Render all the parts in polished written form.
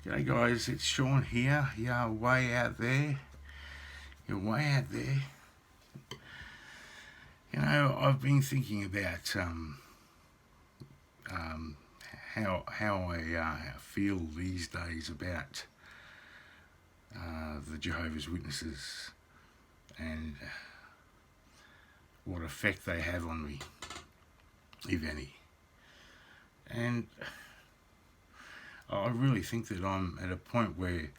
G'day guys, it's Sean here. You're way out there. You're way out there. You know, I've been thinking about how I feel these days about the Jehovah's Witnesses and what effect they have on me, if any. And I really think that I'm at a point where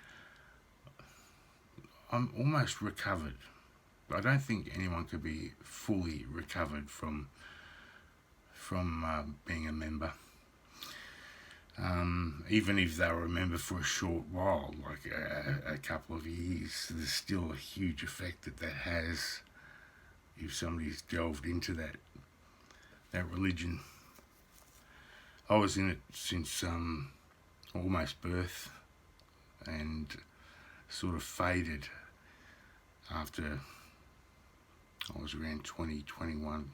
I'm almost recovered. I don't think anyone could be fully recovered from being a member. Even if they were a member for a short while, like a couple of years, there's still a huge effect that has if somebody's delved into that religion. I was in it since almost birth, and sort of faded after I was around 20, 21.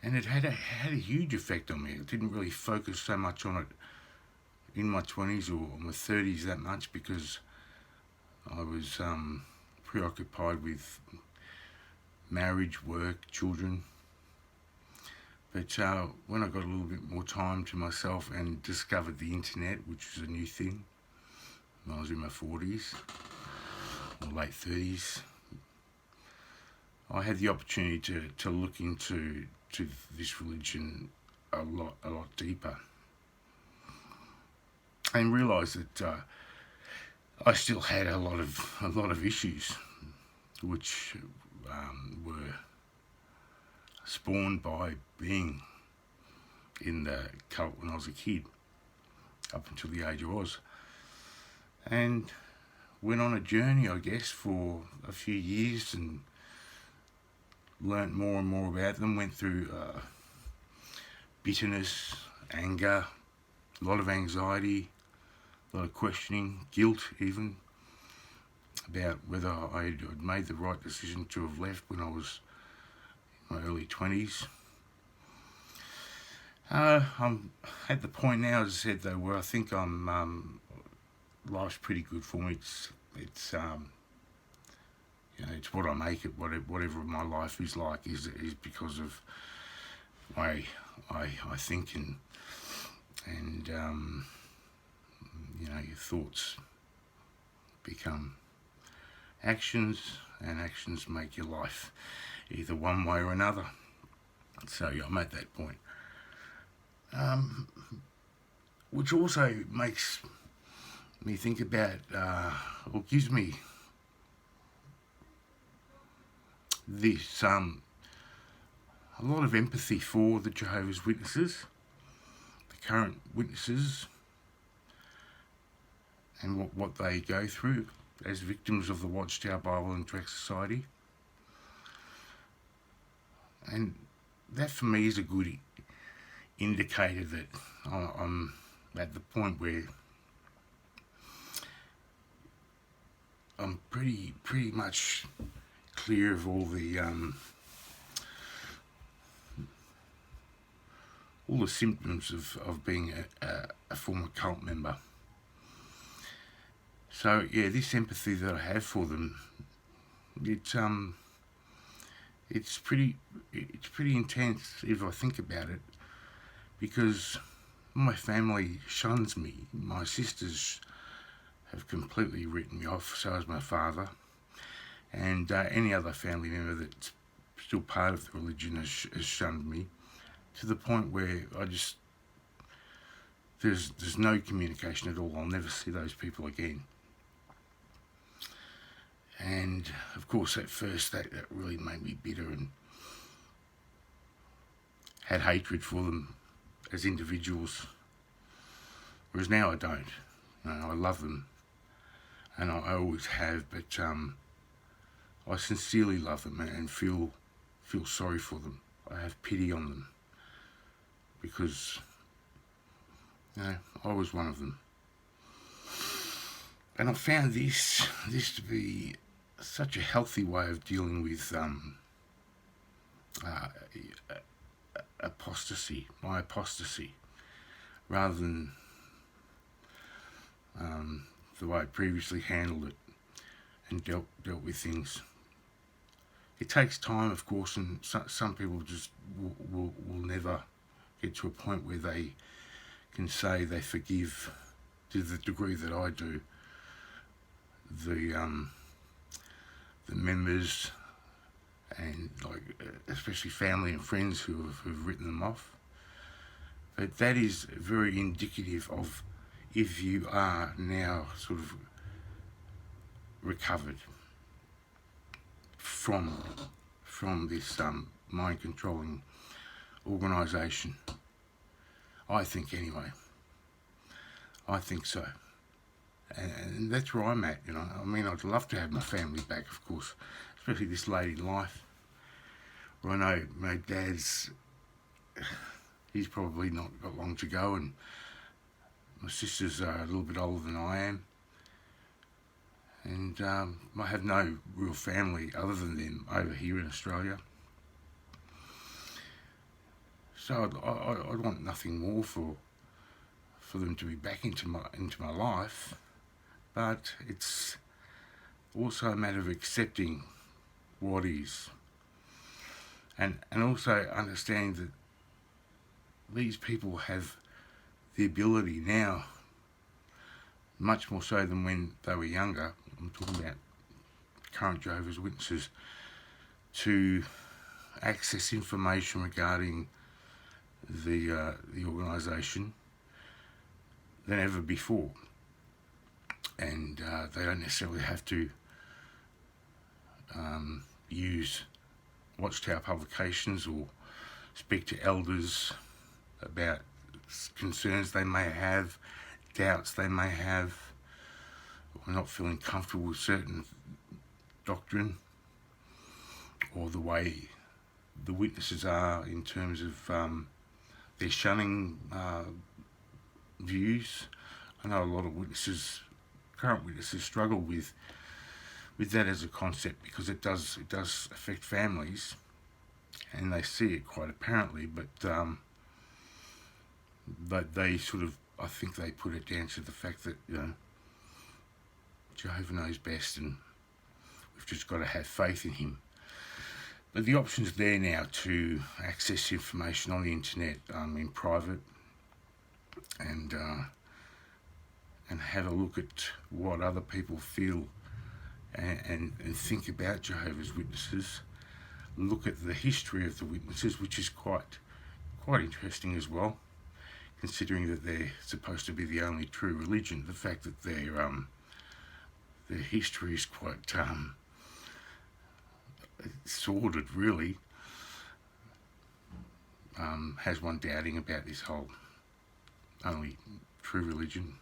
And it had a huge effect on me. I didn't really focus so much on it in my 20s or my 30s that much, because I was preoccupied with marriage, work, children. But when I got a little bit more time to myself and discovered the internet, which was a new thing when I was in my 40s or late 30s, I had the opportunity to look into this religion a lot deeper, and realised that I still had a lot of issues, which were spawned by being in the cult when I was a kid, up until the age I was, and went on a journey, I guess, for a few years and learnt more and more about them. Went through bitterness, anger, a lot of anxiety, a lot of questioning, guilt even, about whether I had made the right decision to have left when I was in my early 20s. I'm at the point now, as I said though, where I think life's pretty good for me. It's you know, it's what I make it. Whatever my life is like is because of the way I think, and you know, your thoughts become actions, and actions make your life either one way or another. So yeah, I'm at that point, which also makes me think about, or gives me this a lot of empathy for the Jehovah's Witnesses, the current witnesses, and what they go through as victims of the Watchtower Bible and Tract Society. And that for me is a good indicator that I'm at the point where I'm pretty much clear of all the symptoms of being a former cult member. So yeah, this empathy that I have for them, it's pretty intense if I think about it, because my family shuns me. My sisters have completely written me off, so has my father, and any other family member that's still part of the religion has shunned me, to the point where there's no communication at all. I'll never see those people again. And of course, at first that really made me bitter and had hatred for them as individuals, whereas now I don't. You know, I love them, and I always have, but I sincerely love them and feel sorry for them. I have pity on them, because you know, I was one of them. And I found this to be such a healthy way of dealing with apostasy, my apostasy, rather than the way I previously handled it and dealt with things. It takes time, of course, and some people just will never get to a point where they can say they forgive to the degree that I do the members, and especially family and friends who've written them off. But that is very indicative of if you are now sort of recovered from this mind controlling organisation. I think anyway. I think so. And that's where I'm at, you know. I mean, I'd love to have my family back, of course, especially this late in life. Well, I know my dad's, he's probably not got long to go, and my sisters are a little bit older than I am. And I have no real family other than them over here in Australia. So I'd want nothing more for them to be back into my life. But it's also a matter of accepting what is, and also understanding that these people have the ability now, much more so than when they were younger. I'm talking about current Jehovah's Witnesses, to access information regarding the organisation than ever before. And they don't necessarily have to use Watchtower publications or speak to elders about concerns they may have, doubts they may have, or not feeling comfortable with certain doctrine, or the way the witnesses are in terms of their shunning views. I know a lot of current witnesses struggle with that as a concept, because it does affect families, and they see it quite apparently, but they sort of, I think they put it down to the fact that, you know, Jehovah knows best, and we've just got to have faith in him. But the option's there now to access information on the internet in private, and have a look at what other people feel and think about Jehovah's Witnesses. Look at the history of the witnesses, which is quite interesting as well, considering that they're supposed to be the only true religion. The fact that their history is quite sordid, really, has one doubting about this whole only true religion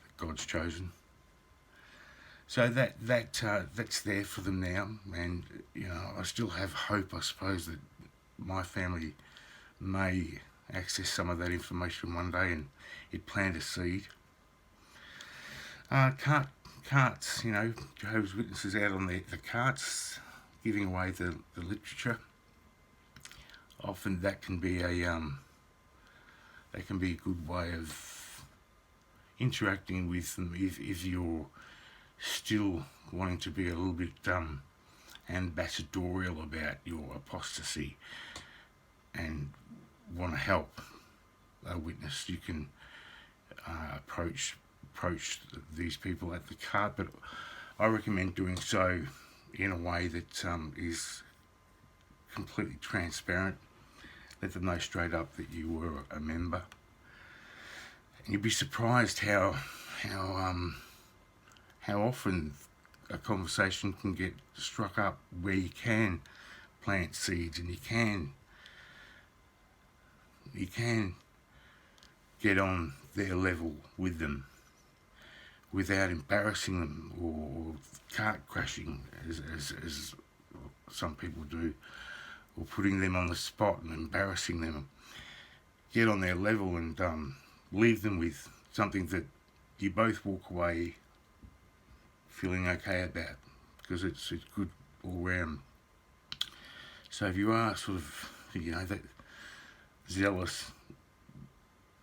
that God's chosen. So that's there for them now, and you know, I still have hope, I suppose, that my family may access some of that information one day, and it plant a seed. Carts, you know, Jehovah's Witnesses out on the carts, giving away the literature. Often that can be a good way of interacting with them if you're still wanting to be a little bit ambassadorial about your apostasy and want to help a witness. You can approach these people at the cart, but I recommend doing so in a way that is completely transparent. Let them know straight up that you were a member, and you'd be surprised how often a conversation can get struck up where you can plant seeds, and you can get on their level with them without embarrassing them or cart crashing, as some people do, or putting them on the spot and embarrassing them. Get on their level and leave them with something that you both walk away feeling okay about, because it's good all round. So if you are sort of, you know, that zealous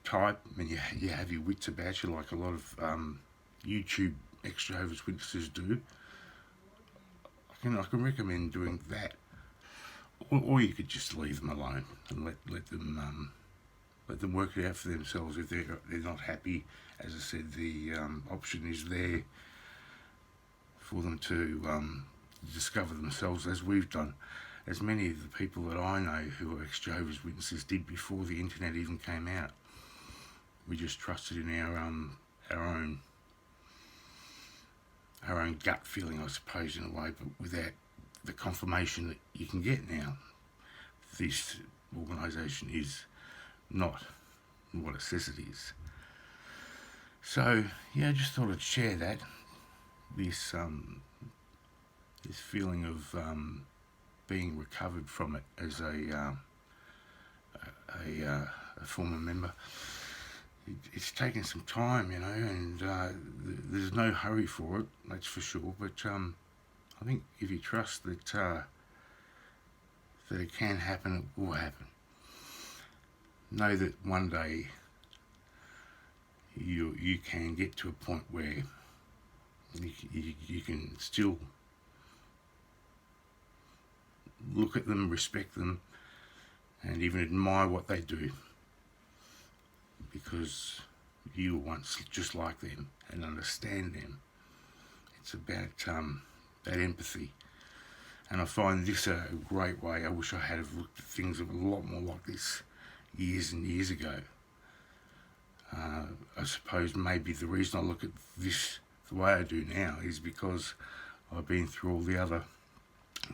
type and you have your wits about you, like a lot of YouTube ex-Jehovah's Witnesses do, I can recommend doing that. Or you could just leave them alone and let them work it out for themselves. If they're not happy, as I said, the option is there for them to discover themselves, as we've done, as many of the people that I know who are ex-Jehovah's Witnesses did before the internet even came out. We just trusted in our own gut feeling, I suppose, in a way, but without the confirmation that you can get now. This organisation is not what it says it is. So yeah, I just thought I'd share that. This feeling of being recovered from it as a former member. It's taken some time, and there's no hurry for it, that's for sure. But I think if you trust that it can happen, it will happen. Know that one day you can get to a point where you can still look at them, respect them, and even admire what they do, because you were once just like them and understand them. It's about that empathy. And I find this a great way. I wish I had looked at things a lot more like this years and years ago. I suppose maybe the reason I look at this the way I do now is because I've been through all the other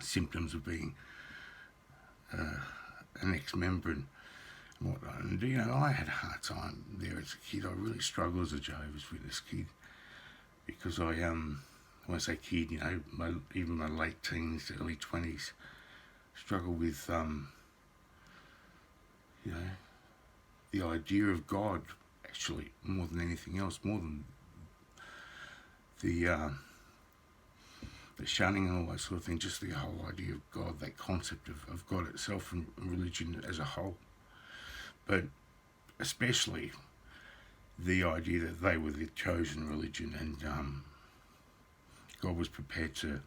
symptoms of being an ex-member and whatnot. And I had a hard time there as a kid. I really struggled as a Jehovah's Witness kid, because when I say kid, even my late teens, early 20s, struggled with, the idea of God, actually, more than anything else, more than the shunning and all that sort of thing, just the whole idea of God, that concept of God itself and religion as a whole. But especially the idea that they were the chosen religion, and God was prepared to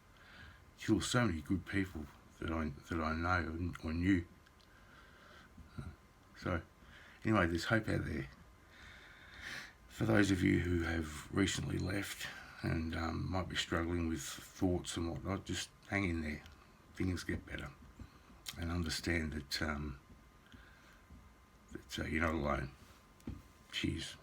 kill so many good people that I know or knew. So anyway, there's hope out there. For those of you who have recently left and might be struggling with thoughts and whatnot, just hang in there. Things get better, and understand that you're not alone. Cheers.